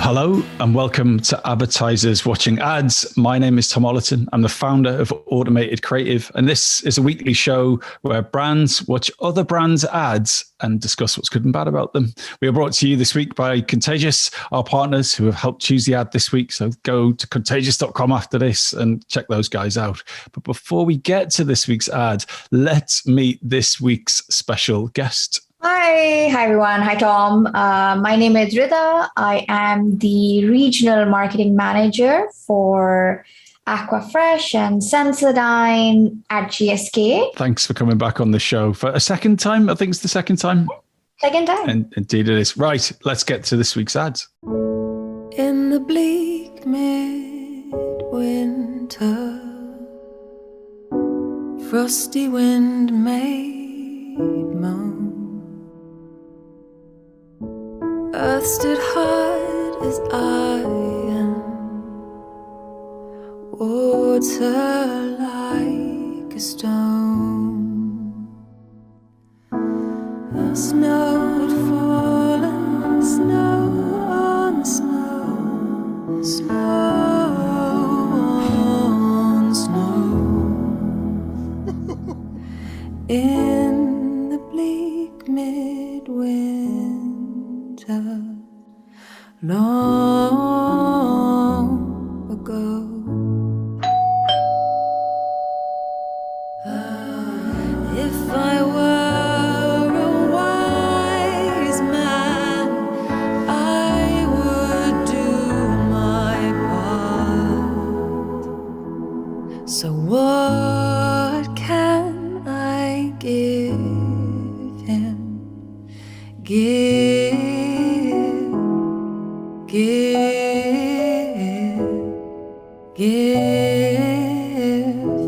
Hello and welcome to Advertisers Watching Ads. My name is Tom Ollerton. I'm the founder of Automated Creative, and this is a weekly show where brands watch other brands' ads and discuss what's good and bad about them. We are brought to you this week by Contagious, our partners who have helped choose the ad this week. So go to contagious.com after this and check those guys out. But before we get to this week's ad, let's meet this week's special guest. Hi everyone. Hi Tom. My name is Rida. I am the regional marketing manager for Aquafresh and Sensodyne at GSK. Thanks for coming back on the show for a second time. I think it's the second time. Second time. And indeed it is. Right, let's get to this week's ads. In the bleak midwinter, frosty wind made moan. Earth stood hard as iron, water like a stone. The snow had fallen, snow on snow, snow on snow. In the bleak midwinter, long ago. If I were a wise man, I would do my part. So what can I give him? Give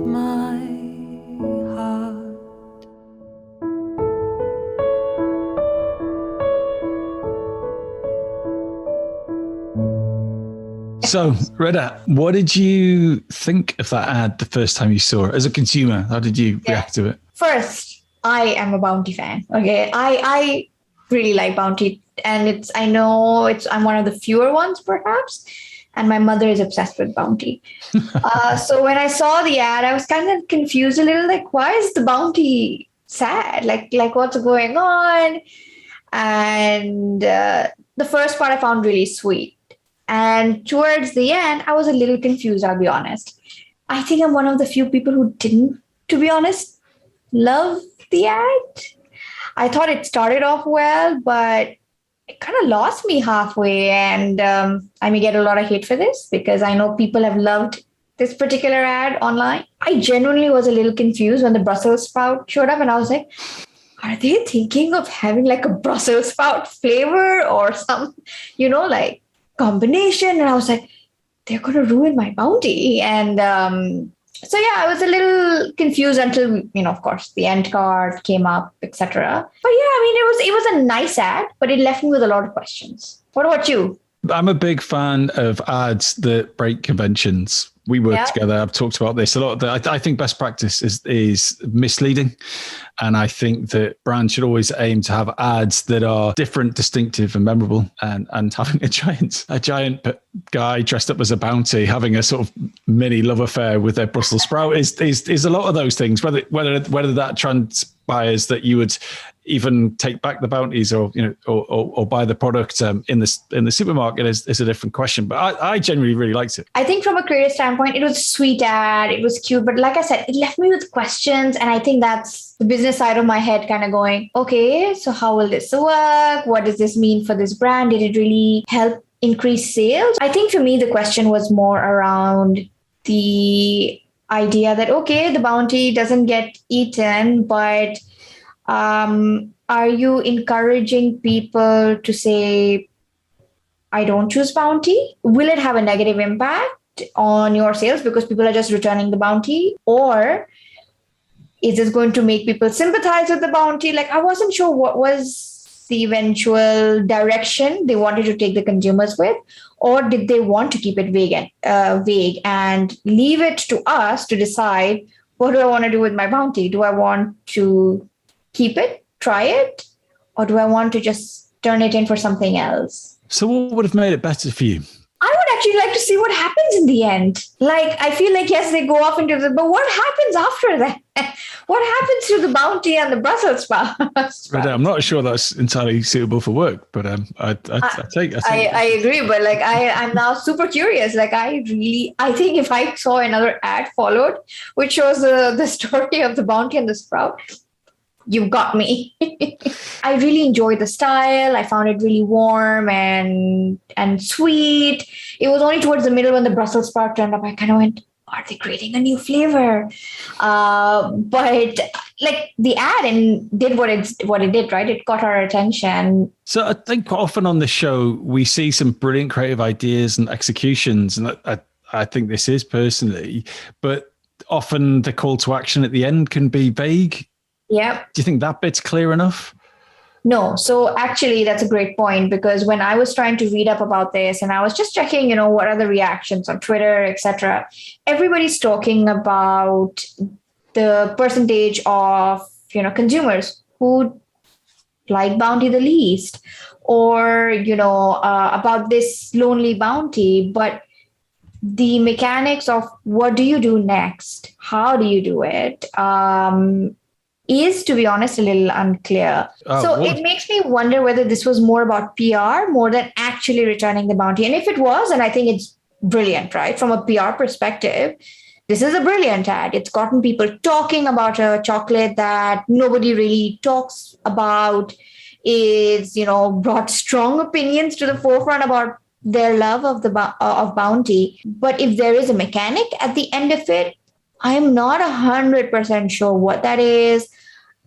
my heart. So, Rida, what did you think of that ad the first time you saw it? As a consumer, how did you react to it? First, I am a Bounty fan. Okay, I really like Bounty, and I'm one of the fewer ones perhaps. And my mother is obsessed with Bounty. So when I saw the ad, I was kind of confused a little, like, why is the Bounty sad? Like what's going on? And the first part I found really sweet. And towards the end, I was a little confused, I'll be honest. I think I'm one of the few people who didn't, to be honest, love the ad. I thought it started off well, but it kind of lost me halfway, and I may get a lot of hate for this because I know people have loved this particular ad online. I genuinely was a little confused when the Brussels sprout showed up, and I was like, are they thinking of having like a Brussels sprout flavor or some, like combination? And I was like, they're going to ruin my Bounty. And so yeah, I was a little confused until, of course, the end card came up, etc. But yeah, it was a nice ad, but it left me with a lot of questions. What about you? I'm a big fan of ads that break conventions. We work together. I've talked about this a lot. I think best practice is misleading. And I think that brands should always aim to have ads that are different, distinctive and memorable. And having a giant guy dressed up as a Bounty, having a sort of mini love affair with their Brussels sprout is a lot of those things. Whether that transpires that you would even take back the Bounties or buy the product in the supermarket is a different question. But I genuinely really liked it. I think from a creative standpoint, it was a sweet ad. It was cute. But like I said, it left me with questions. And I think that's the business side of my head kind of going, okay, so how will this work? What does this mean for this brand? Did it really help increase sales? I think for me, the question was more around the idea that, okay, the Bounty doesn't get eaten, but are you encouraging people to say, I don't choose Bounty? Will it have a negative impact on your sales because people are just returning the Bounty? Or is this going to make people sympathize with the Bounty? Like, I wasn't sure what was the eventual direction they wanted to take the consumers with, or did they want to keep it vague and leave it to us to decide, what do I want to do with my Bounty? Do I want to keep it, try it, or do I want to just turn it in for something else? So what would have made it better for you? I would actually like to see what happens in the end. Like, I feel like, yes, they go off into but what happens after that? What happens to the Bounty and the Brussels sprouts? I'm not sure that's entirely suitable for work, but I agree. But like, I'm now super curious. Like, I think if I saw another ad followed, which shows the story of the Bounty and the sprout, you've got me. I really enjoyed the style. I found it really warm and sweet. It was only towards the middle when the Brussels sprout turned up, I kind of went, are they creating a new flavor? But like the ad and did what it did, right? It got our attention. So I think quite often on the show, we see some brilliant creative ideas and executions. And I think this is personally, but often the call to action at the end can be vague. Yeah. Do you think that bit's clear enough? No. So actually, that's a great point, because when I was trying to read up about this and I was just checking, what are the reactions on Twitter, etc., everybody's talking about the percentage of, consumers who like Bounty the least, or, about this lonely Bounty. But the mechanics of what do you do next? How do you do it? Is, to be honest, a little unclear. It makes me wonder whether this was more about PR more than actually returning the Bounty. And if it was, and I think it's brilliant, right? From a PR perspective, this is a brilliant ad. It's gotten people talking about a chocolate that nobody really talks about. It's, brought strong opinions to the forefront about their love of of Bounty. But if there is a mechanic at the end of it, I'm not 100% sure what that is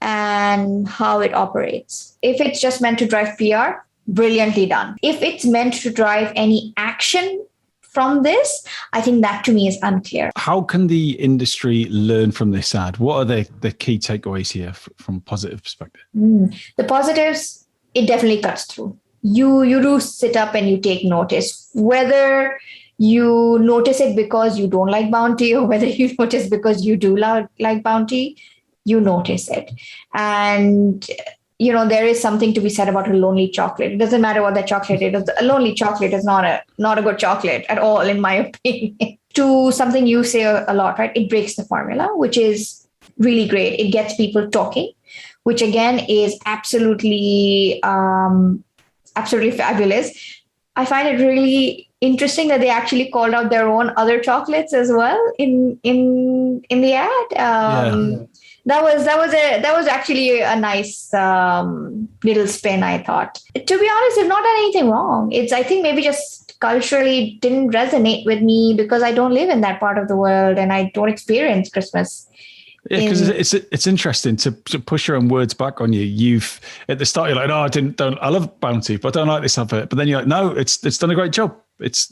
and how it operates. If it's just meant to drive PR, brilliantly done. If it's meant to drive any action from this, I think that to me is unclear. How can the industry learn from this ad? What are the key takeaways here from a positive perspective? The positives, it definitely cuts through. You do sit up and you take notice, whether you notice it because you don't like Bounty or whether you notice because you do like Bounty, you notice it. And, there is something to be said about a lonely chocolate. It doesn't matter what that chocolate is. A lonely chocolate is not a good chocolate at all, in my opinion. To something you say a lot, right? It breaks the formula, which is really great. It gets people talking, which again is absolutely fabulous. I find it really interesting that they actually called out their own other chocolates as well in the ad. That was actually a nice little spin, I thought. To be honest, they've not done anything wrong. I think maybe just culturally didn't resonate with me because I don't live in that part of the world and I don't experience Christmas. Yeah, because it's interesting to push your own words back on you. You've at the start you're like, no, I love Bounty, but I don't like this advert. But then you're like, no, it's done a great job. It's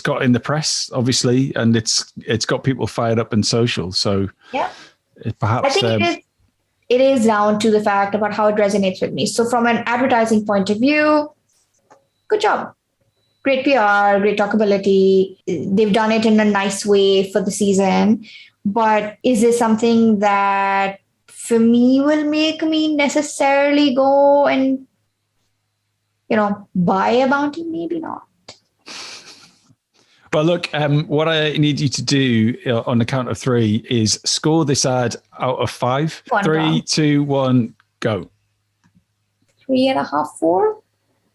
got in the press, obviously, and it's got people fired up in social. So yeah, perhaps I think it is down to the fact about how it resonates with me. So from an advertising point of view, good job. Great PR, great talkability. They've done it in a nice way for the season. But is this something that for me will make me necessarily go and, buy a Bounty? Maybe not. But look, what I need you to do on the count of 3 is score this ad out of 5. 3, 2, 1, go. 3.5, 4.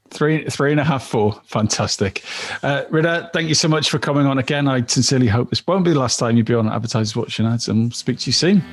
3.5, 4. Fantastic. Rida, thank you so much for coming on again. I sincerely hope this won't be the last time you'll be on Advertisers Watching Ads, and we'll speak to you soon.